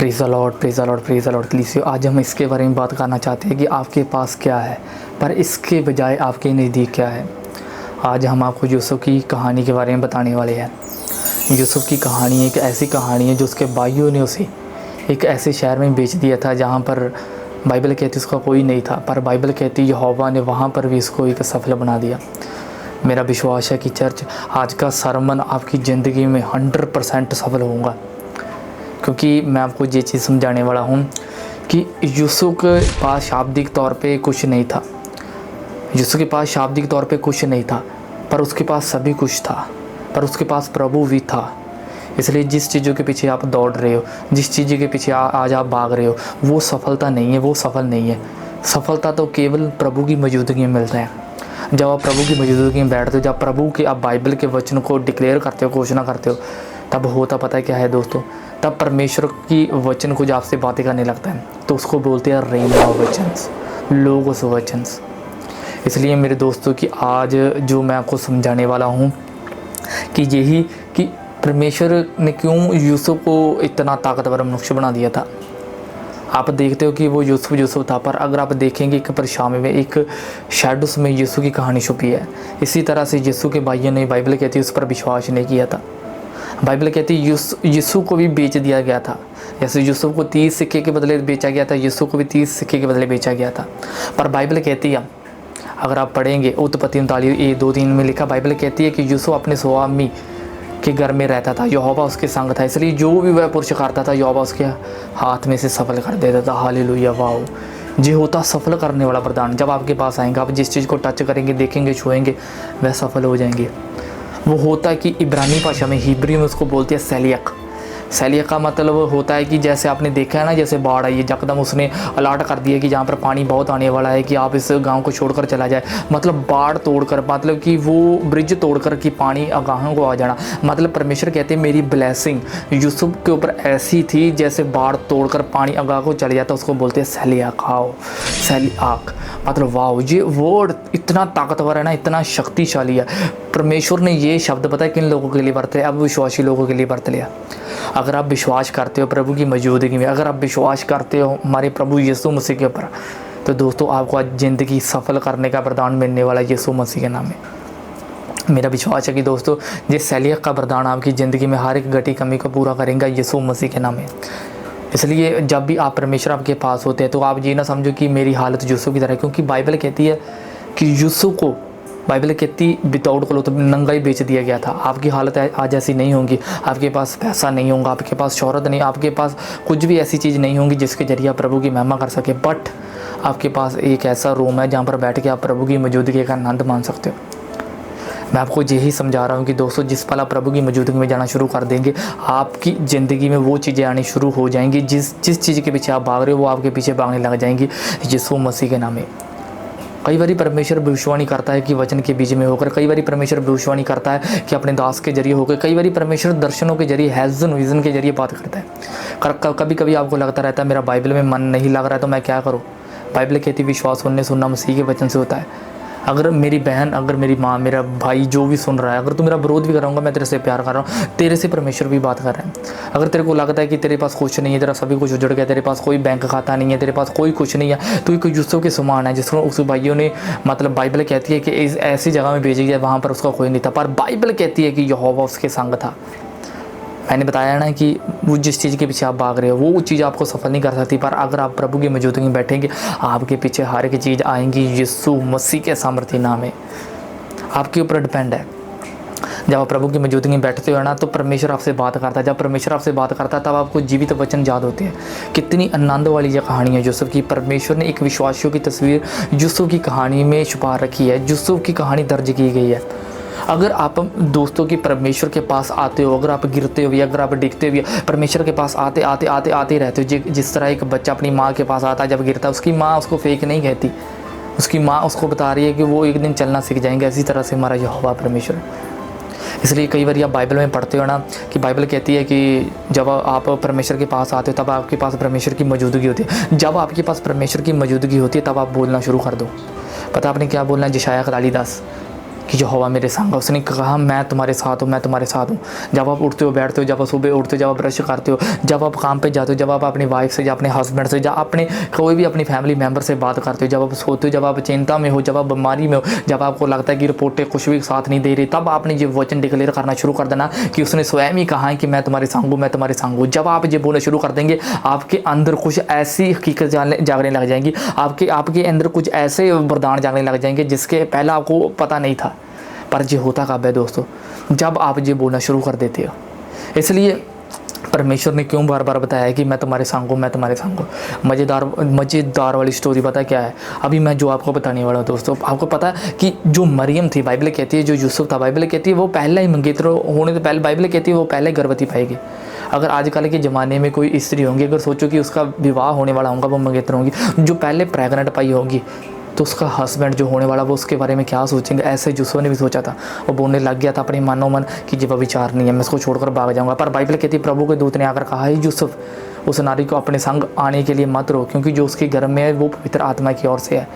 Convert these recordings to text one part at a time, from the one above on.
Praise the Lord, praise the Lord, praise the Lord कलीसिया। आज हम इसके बारे में बात करना चाहते हैं कि आपके पास क्या है, पर इसके बजाय आपके नज़दीक क्या है। आज हम आपको यूसुफ की कहानी के बारे में बताने वाले हैं। यूसुफ की कहानी एक ऐसी कहानी है जो उसके भाइयों ने उसे एक ऐसे शहर में बेच दिया था जहाँ पर बाइबल कहती उसका कोई नहीं था, पर बाइबल कहती यहोवा ने वहाँ पर भी इसको एक सफल बना दिया। मेरा विश्वास है कि चर्च आज का सरमन आपकी ज़िंदगी में 100% सफल होगा, क्योंकि मैं आपको ये चीज़ समझाने वाला हूँ कि यूसुफ के पास शाब्दिक तौर पे कुछ नहीं था। यूसुफ के पास शाब्दिक तौर पे कुछ नहीं था, पर उसके पास सभी कुछ था, पर उसके पास प्रभु भी था। इसलिए जिस चीज़ों के पीछे आप दौड़ रहे हो, जिस चीज़ के पीछे आज आप भाग रहे हो, वो सफलता नहीं है, वो सफल नहीं है। सफलता तो केवल प्रभु की मौजूदगी में मिलता है। जब आप प्रभु की मौजूदगी में बैठते हो, जब प्रभु के आप बाइबल के वचन को डिक्लेयर करते हो, घोषणा करते हो, तब होता पता है क्या है दोस्तों, तब परमेश्वर की वचन को जब आपसे बातें करने लगता है तो उसको बोलते हैं रेमा वचन्स, लोगोस वचन्स। इसलिए मेरे दोस्तों कि आज जो मैं आपको समझाने वाला हूँ कि यही कि परमेश्वर ने क्यों यूसुफ को इतना ताकतवर मनुष्य बना दिया था। आप देखते हो कि वो यूसुफ था, पर अगर आप देखेंगे एक परछाई में, एक शैडोस में यीशु की कहानी छुपी है। इसी तरह से यीशु के भाइयों ने बाइबल कहती है उस पर विश्वास नहीं किया था। बाइबल कहती है यीशु को भी बेच दिया गया था। जैसे यूसुफ को 30 सिक्के के बदले बेचा गया था, यीशु को भी 30 सिक्के के बदले बेचा गया था। पर बाइबल कहती है, अगर आप पढ़ेंगे उत्पत्ति 39:2-3 में लिखा, बाइबल कहती है कि यूसुफ अपने स्वामी के घर में रहता था, यहोवा उसके संग था, इसलिए जो भी वह पुरुष करता था यहोवा उसके हाथ में से सफल कर देता था। Hallelujah, wow. ये होता सफल करने वाला वरदान। जब आपके पास आएंगे, आप जिस चीज़ को टच करेंगे, देखेंगे, छुएंगे, वह सफल हो जाएंगे। वो होता है कि इब्रानी भाषा में, हिब्री में उसको बोलते हैं सैलियक। सैलियक का मतलब होता है कि जैसे आपने देखा है ना, जैसे बाढ़ आई है, यकदम उसने अलर्ट कर दिया कि जहाँ पर पानी बहुत आने वाला है कि आप इस गांव को छोड़कर चला जाए। मतलब बाढ़ तोड़कर, मतलब कि वो ब्रिज तोड़कर कि पानी अगाहों को आ जाना। मतलब परमेश्वर कहते हैं मेरी ब्लेसिंग यूसुफ के ऊपर ऐसी थी जैसे बाढ़ तोड़कर पानी अगाह को चले जाता, उसको बोलते हैं सैलियक। आओ सैलियक, मतलब वाओ, ये वर्ड इतना ताकतवर है ना, इतना शक्तिशाली है। परमेश्वर ने ये शब्द पता है किन लोगों के लिए बरत लिया, अब विश्वासी लोगों के लिए बरत लिया। अगर आप विश्वास करते हो प्रभु की मौजूदगी में, अगर आप विश्वास करते हो हमारे प्रभु यीशु मसीह के ऊपर, तो दोस्तों आपको आज ज़िंदगी सफल करने का वरदान मिलने वाला यीशु मसीह के नाम में। मेरा विश्वास है कि दोस्तों ये सैलियक का वरदान आपकी ज़िंदगी में हर एक घटी कमी को पूरा करेगा यीशु मसीह के नाम में। इसलिए जब भी आप परमेश्वर आपके पास होते हैं तो आप ये ना समझो कि मेरी हालत यूसुफ की तरह है, क्योंकि बाइबल कहती है कि यूसुफ को, बाइबल कहती विदाउट क्लोथ, नंगा ही बेच दिया गया था। आपकी हालत आज ऐसी नहीं होगी। आपके पास पैसा नहीं होगा, आपके पास शोहरत नहीं, आपके पास कुछ भी ऐसी चीज़ नहीं होगी जिसके जरिए आप प्रभु की महिमा कर सके, बट आपके पास एक ऐसा रूम है जहाँ पर बैठ के आप प्रभु की मौजूदगी का आनंद मान सकते हो। मैं आपको यही समझा रहा हूँ कि दोस्तों जिस पल आप प्रभु की मौजूदगी में जाना शुरू कर देंगे, आपकी ज़िंदगी में वो चीज़ें आनी शुरू हो जाएंगी। जिस चीज़ के पीछे आप भाग रहे हो वो आपके पीछे भागने लग जाएंगी यीशु मसीह के नाम में। कई बार परमेश्वर भविष्यवाणी करता है कि वचन के बीच में होकर, कई बार परमेश्वर भविष्यवाणी करता है कि अपने दास के जरिए होकर, कई बार परमेश्वर दर्शनों के जरिए, हैज़न विज़न के जरिए बात करता है। कभी कभी आपको लगता रहता है मेरा बाइबल में मन नहीं लग रहा है तो मैं क्या करूँ। बाइबल कहती विश्वास सुनना मसीह के वचन से होता है। अगर मेरी बहन, अगर मेरी माँ, मेरा भाई जो भी सुन रहा है, अगर तू मेरा विरोध भी कर रहा हूँ, मैं तेरे से प्यार कर रहा हूँ, तेरे से परमेश्वर भी बात कर रहा है। अगर तेरे को लगता है कि तेरे पास कुछ नहीं है, तेरा सभी कुछ उजड़ गया, तेरे पास कोई बैंक खाता नहीं है, तेरे पास कोई कुछ नहीं है, तो एक यूसुफ के समान है जिसको उस भाइयों ने, मतलब बाइबल कहती है कि इस ऐसी जगह में भेजी गया वहाँ पर उसका कोई नहीं था, पर बाइबल कहती है कि यहोवा उसके संग था। मैंने बताया ना कि वो जिस चीज़ के पीछे आप भाग रहे हो वो चीज़ आपको सफल नहीं कर सकती, पर अगर आप प्रभु की मौजूदगी में बैठेंगे आपके पीछे हर एक चीज़ आएंगी यीशु मसीह के सामर्थ्य नाम है। आपके ऊपर डिपेंड है। जब आप प्रभु की मौजूदगी में बैठते हो ना तो परमेश्वर आपसे बात करता है। जब परमेश्वर आपसे बात करता है तब आपको जीवित वचन याद होते हैं। कितनी आनंद वाली ये कहानी है यूसुफ की। परमेश्वर ने एक विश्वासियों की तस्वीर यूसुफ की कहानी में छुपा रखी है। यूसुफ की कहानी दर्ज की गई है। अगर आप दोस्तों की परमेश्वर के पास आते हो, अगर आप गिरते हो या अगर आप डिगते हो, परमेश्वर के पास आते रहते हो, जिस तरह एक बच्चा अपनी माँ के पास आता है, जब गिरता है उसकी माँ उसको फेंक नहीं कहती, उसकी माँ उसको बता रही है कि वो एक दिन चलना सीख जाएंगे। इसी तरह से हमारा यहोवा परमेश्वर। इसलिए कई बार आप बाइबल में पढ़ते हो ना कि बाइबल कहती है कि जब आप परमेश्वर के पास आते हो तब आपके पास परमेश्वर की मौजूदगी होती है। जब आपके पास परमेश्वर की मौजूदगी होती है तब आप बोलना शुरू कर दो। पता आपने क्या बोलना है? यशायाह 41:10 कि यहोवा मेरे संग है। उसने कहा मैं तुम्हारे साथ हूँ, मैं तुम्हारे साथ हूँ। जब आप उठते हो बैठते हो, जब आप सुबह उठते हो, जब आप ब्रश करते हो, जब आप काम पे जाते हो, जब आप अपनी वाइफ से या अपने हस्बैंड से या अपने कोई भी अपनी फैमिली मेम्बर से बात करते हो, जब आप सोते हो, जब आप चिंता में हो, जब आप बीमारी में हो, जब आपको लगता है कि रिपोर्टें कुछ भी साथ नहीं दे रही, तब आपने ये वचन डिक्लेयर करना शुरू कर देना कि उसने स्वयं ही कहा है कि मैं तुम्हारे संग हूँ, मैं तुम्हारे संग हूँ। जब आप ये बोलना शुरू कर देंगे, आपके अंदर कुछ ऐसी हकीकत जागने लग जाएंगी, आपके अंदर कुछ ऐसे वरदान जागने लग जाएंगे जिसके पहले आपको पता नहीं था। पर ये होता कब है दोस्तों? जब आप ये बोलना शुरू कर देते हो। इसलिए परमेश्वर ने क्यों बार बार बताया कि मैं तुम्हारे संग हूँ, मैं तुम्हारे संग हूँ। मज़ेदार वाली स्टोरी पता क्या है? अभी मैं जो आपको बताने वाला हूँ दोस्तों, आपको पता है कि जो मरियम थी, बाइबल कहती है, जो यूसुफ था, बाइबल कहती है वो पहले ही मंगेतर होने से पहले, बाइबल कहती है वो पहले गर्भवती पाएगी। अगर आजकल के ज़माने में कोई स्त्री होंगी, अगर सोचो कि उसका विवाह होने वाला होगा, वो मंगेतर होंगी, जो पहले प्रेग्नेंट पाई होगी, तो उसका हस्बैंड जो होने वाला वो उसके बारे में क्या सोचेंगे? ऐसे यूसुफ ने भी सोचा था। वो बोलने लग गया था अपने मानो मन कि ये विचार नहीं है, मैं इसको छोड़कर भाग जाऊंगा। पर बाइबल कहती प्रभु के दूत ने आकर कहा है, यूसुफ उस नारी को अपने संग आने के लिए मत रो, क्योंकि जो उसके घर में है वो पवित्र आत्मा की ओर से है।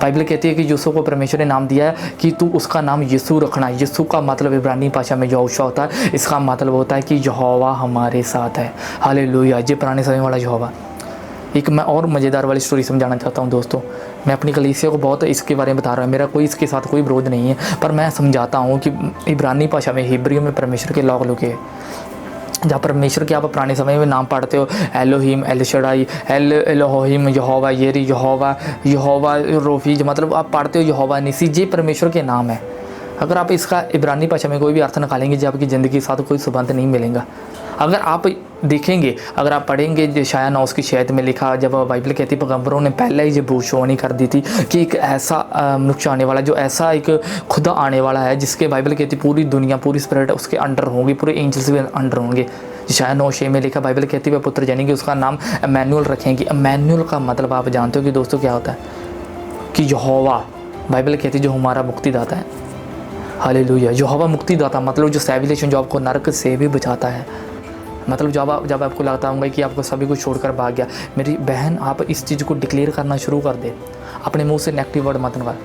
बाइबल कहती है कि यूसुफ को परमेश्वर ने नाम दिया है कि तू उसका नाम यीशु रखना। यीशु का मतलब इब्रानी भाषा में यहोशा होता है। इसका मतलब होता है कि यहोवा हमारे साथ है। हालेलुया। ये पुराने समय वाला यहोवा। एक मैं और मज़ेदार वाली स्टोरी समझाना चाहता हूँ दोस्तों। मैं अपनी कलीसिया को बहुत इसके बारे में बता रहा हूँ, मेरा कोई इसके साथ कोई विरोध नहीं है, पर मैं समझाता हूँ कि इब्रानी भाषा में, हिब्रू में परमेश्वर के लौक लुके, जहाँ परमेश्वर के आप पुराने समय में नाम पढ़ते हो, एलोहिम, एल शडाई, एलोहिम, यहोवा येरी, यहोवा रोफीज, मतलब आप पढ़ते हो यहोवा निसी, ये परमेश्वर के नाम है। अगर आप इसका इब्रानी भाषा में कोई भी अर्थ निकालेंगे, जो आपकी ज़िंदगी के साथ कोई संबंध नहीं मिलेगा। अगर आप देखेंगे, अगर आप पढ़ेंगे यशायाह 9 की शहद में लिखा, जब बाइबल कहती पैगंबरों ने पहले ही ये भविष्यवाणी कर दी थी कि एक ऐसा मनुष्य आने वाला, जो ऐसा एक खुदा आने वाला है, जिसके बाइबल कहती पूरी दुनिया, पूरी स्पिरिट उसके अंडर होंगी, पूरे एंजल्स भी अंडर होंगे। यशायाह 9:6 में लिखा, बाइबल कहती वह पुत्र जनेंगे, उसका नाम इम्मानुएल रखेंगे। इम्मानुएल का मतलब आप जानते हो कि दोस्तों क्या होता है? कि यहोवा, बाइबल कहती जो हमारा मुक्तिदाता है। हालेलुया। यहोवा मुक्तिदाता मतलब जो सैल्वेशन, जो आपको नरक से भी बचाता है। मतलब जब आपको लगता होगा कि आपको सभी कुछ छोड़कर भाग गया, मेरी बहन आप इस चीज़ को डिक्लेयर करना शुरू कर दे। अपने मुंह से नेगेटिव वर्ड मत निकाल।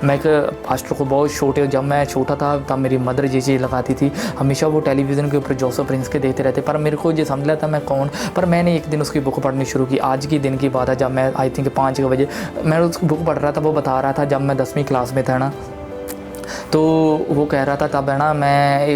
मैं एक पास्टर को बहुत छोटे, जब मैं छोटा था तब मेरी मदर ये चीज़ लगाती थी, हमेशा वो टेलीविज़न के ऊपर जोसेफ प्रिंस के देखते रहते, पर मेरे को ये समझ लिया था मैं कौन। पर मैंने एक दिन उसकी बुक पढ़नी शुरू की। आज की दिन की बात है, जब मैं आई थिंक 5 बजे मैं उस बुक पढ़ रहा था। वो बता रहा था जब मैं 10वीं क्लास में था ना, तो वो कह रहा था तब है ना,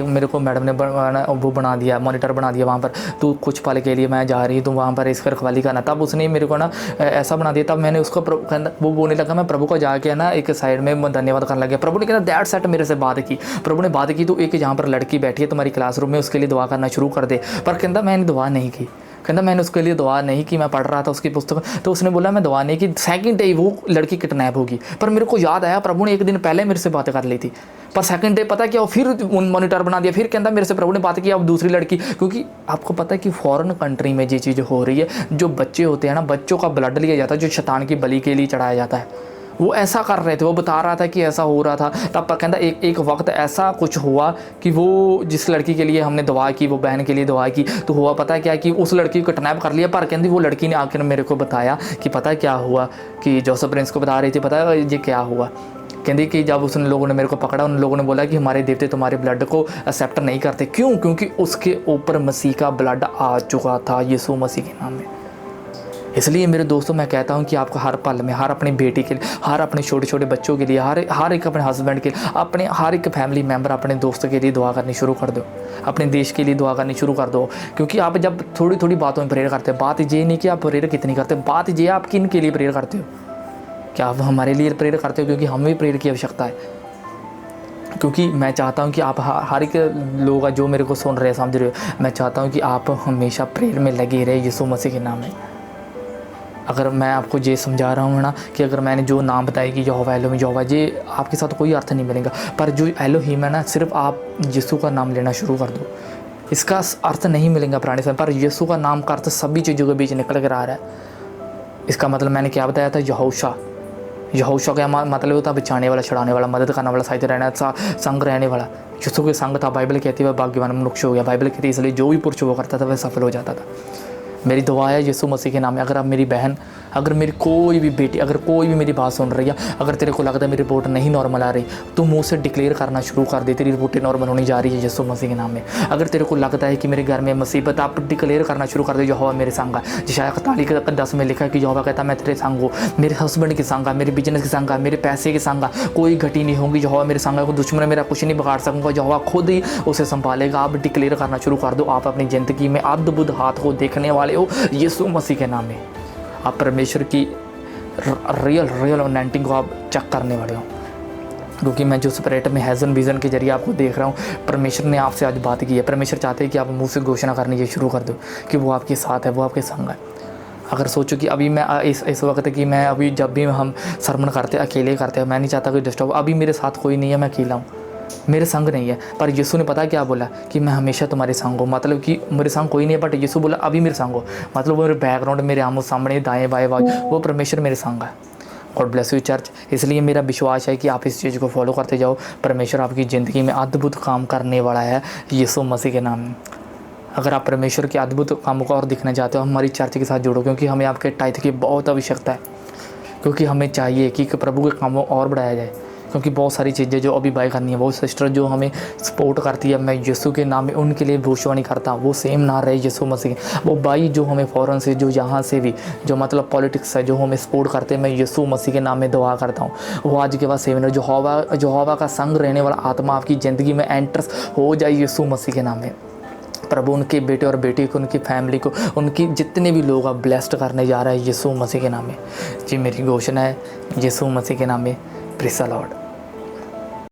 मेरे को मैडम ने वो बना दिया, मॉनिटर बना दिया वहाँ पर, तू कुछ पल के लिए मैं जा रही हूँ, तो वहाँ पर इसका रखवाली करना। तब उसने मेरे को ना ऐसा बना दिया। तब मैंने उसको वो बोलने लगा, मैं प्रभु को जाके ना एक साइड में धन्यवाद करने लगा। प्रभु ने कहना दैट सेट मेरे से बात की। प्रभु ने बात की, तो एक यहाँ पर लड़की बैठी है तुम्हारी क्लासरूम में, उसके लिए दुआ करना शुरू कर दे। पर कहता मैंने दुआ नहीं की, कहता मैंने उसके लिए दुआ नहीं की, मैं पढ़ रहा था उसकी पुस्तक। तो उसने बोला मैं दुआ नहीं की। सेकंड डे वो लड़की किडनैप होगी। पर मेरे को याद आया प्रभु ने एक दिन पहले मेरे से बात कर ली थी। पर सेकंड डे पता क्या, फिर मॉनिटर बना दिया। फिर कहता मेरे से प्रभु ने बात की अब दूसरी लड़की, क्योंकि आपको पता है कि फॉरेन कंट्री में ये चीज़ हो रही है। जो बच्चे होते हैं ना, बच्चों का ब्लड लिया जाता है, जो शैतान की बलि के लिए चढ़ाया जाता है। वो ऐसा कर रहे थे, वो बता रहा था कि ऐसा हो रहा था। तब पर कहता एक वक्त ऐसा कुछ हुआ कि वो जिस लड़की के लिए हमने दुआ की, वो बहन के लिए दुआ की, तो हुआ पता क्या कि उस लड़की को किडनैप कर लिया। पर कहती वो लड़की ने आखिर मेरे को बताया कि पता क्या हुआ, कि जोसेफ प्रिंस को बता रही थी पता है ये क्या हुआ। कहती कि जब उन लोगों ने मेरे को पकड़ा, उन लोगों ने बोला कि हमारे देवते तुम्हारे ब्लड को एक्सेप्ट नहीं करते। क्यों? क्योंकि उसके ऊपर मसीह का ब्लड आ चुका था, यीशु मसीह के नाम में। इसलिए मेरे दोस्तों मैं कहता हूँ कि आपको हर पल में, हर अपनी बेटी के लिए, हर अपने छोटे छोटे बच्चों के लिए, हर एक अपने हस्बैंड के लिए, अपने हर एक फैमिली मेम्बर, अपने दोस्तों के लिए दुआ करनी शुरू कर दो। अपने देश के लिए दुआ करनी शुरू कर दो। क्योंकि आप जब थोड़ी थोड़ी बातों में प्रेयर करते हो, बात ये नहीं कि आप प्रेयर कितनी करते हो, बात ये आप किन के लिए प्रेयर करते हो। क्या आप हमारे लिए प्रेयर करते हो? क्योंकि हमें प्रेयर की आवश्यकता है। क्योंकि मैं चाहता हूँ कि आप हर एक लोग जो मेरे को सुन रहे हैं, समझ रहे हो, मैं चाहता हूँ कि आप हमेशा प्रेयर में लगे रहे यीशु मसीह के नाम में। अगर मैं आपको ये समझा रहा हूँ ना कि अगर मैंने जो नाम बताया कि यहोवा एलोहिम, यहोवा, ये आपके साथ कोई अर्थ नहीं मिलेगा। पर जो एलोहिम है ना, सिर्फ आप यीशु का नाम लेना शुरू कर दो, इसका अर्थ नहीं मिलेगा पुराने समय पर। यीशु का नाम का अर्थ सभी चीज़ों के बीच निकल कर आ रहा है। इसका मतलब मैंने क्या बताया था, यहोशा। यहोशा का मतलब होता है बचाने वाला, छुड़ाने वाला, मदद करने वाला, साथ रहने, संग रहने वाला। यीशु के संग था। बाइबल कहती है वह भाग्यवान मनुष्य हो गया। बाइबल कहती है इसलिए जो भी पुरुष वो करता था वह सफल हो जाता था। मेरी दुआ है यीशु मसीह के नाम में, अगर आप मेरी बहन अगर मेरी कोई भी बेटी, अगर कोई भी मेरी बात सुन रही है, अगर तेरे को लगता है मेरी रिपोर्ट नहीं नॉर्मल आ रही, तो मुँह से डिक्लेयर करना शुरू कर दे तेरी रिपोर्टें नॉर्मल होनी जा रही है यीशु मसीह के नाम में। अगर तेरे को लगता है कि मेरे घर में मुसीबत, आप डिक्लेयर करना शुरू कर दे यहोवा मेरे संग है। यशायाह 41:10 में लिखा है कि यहोवा कहता मैं तेरे संग हूँ, मेरे हस्बैंड के संग, मेरे बिजनेस के संग, मेरे पैसे के संग, कोई घटी नहीं होगी। यहोवा मेरे संग है, दुश्मन मेरा कुछ नहीं बिगाड़ सकूँगा, यहोवा खुद ही उसे संभालेगा। आप डिक्लेयर करना शुरू कर दो। आप अपनी ज़िंदगी में अद्भुत हाथ को देखने वाले हो यीशु मसीह के नाम में। आप परमेश्वर की रियल अनॉइंटिंग को आप चेक करने वाले हो, क्योंकि मैं जो स्पिरिट में हैज़न विज़न के जरिए आपको देख रहा हूँ, परमेश्वर ने आपसे आज बात की है। परमेश्वर चाहते हैं कि आप मुँह से घोषणा करनी ये शुरू कर दो कि वो आपके साथ है, वो आपके संग है। अगर सोचो कि अभी मैं इस वक्त कि मैं अभी जब भी हम सरमन करते अकेले करते हैं, मैं नहीं चाहता कोई डिस्टर्ब, अभी मेरे साथ कोई नहीं है, मैं अकेला हूँ, मेरे संग नहीं है, पर यीशु ने पता क्या बोला कि मैं हमेशा तुम्हारे संग हूँ। मतलब कि मेरे संग कोई नहीं है, बट यीशु बोला अभी मेरे संग हो। मतलब वो मेरे बैकग्राउंड, मेरे आमो सामने, दाएँ बाएँ वो परमेश्वर मेरे संग है। God bless you church. इसलिए मेरा विश्वास है कि आप इस चीज़ को फॉलो करते जाओ। परमेश्वर आपकी ज़िंदगी में अद्भुत काम करने वाला है यीशु मसीह के नाम में। अगर आप परमेश्वर के अद्भुत कामों को और दिखना चाहते हो, हमारी चर्च के साथ जुड़ो, क्योंकि हमें आपके टाइथ की बहुत आवश्यकता है। क्योंकि हमें चाहिए कि प्रभु के कामों और बढ़ाया जाए, क्योंकि बहुत सारी चीज़ें जो अभी बाय करनी है, बहुत सिस्टर जो हमें सपोर्ट करती है, मैं यीशु के नाम में उनके लिए भविष्यवाणी करता, वो सेम ना रहे यीशु मसीह। वो भाई जो हमें फ़ौरन से, जो यहाँ से भी, जो मतलब पॉलिटिक्स है, जो हमें सपोर्ट करते हैं, मैं यीशु मसीह के नाम में दुआ करता हूँ, वो आज के बाद सेवन जो हवा का संग रहने वाला आत्मा आपकी ज़िंदगी में एंटर्स हो जाए यीशु मसीह के नाम में। प्रभु उनके बेटे और बेटी को, उनकी फैमिली को, उनकी जितने भी लोग आप ब्लेस्ड करने जा रहा है यीशु मसीह के नाम में। जी मेरी घोषणा है यीशु मसीह के नाम में। Praise the Lord.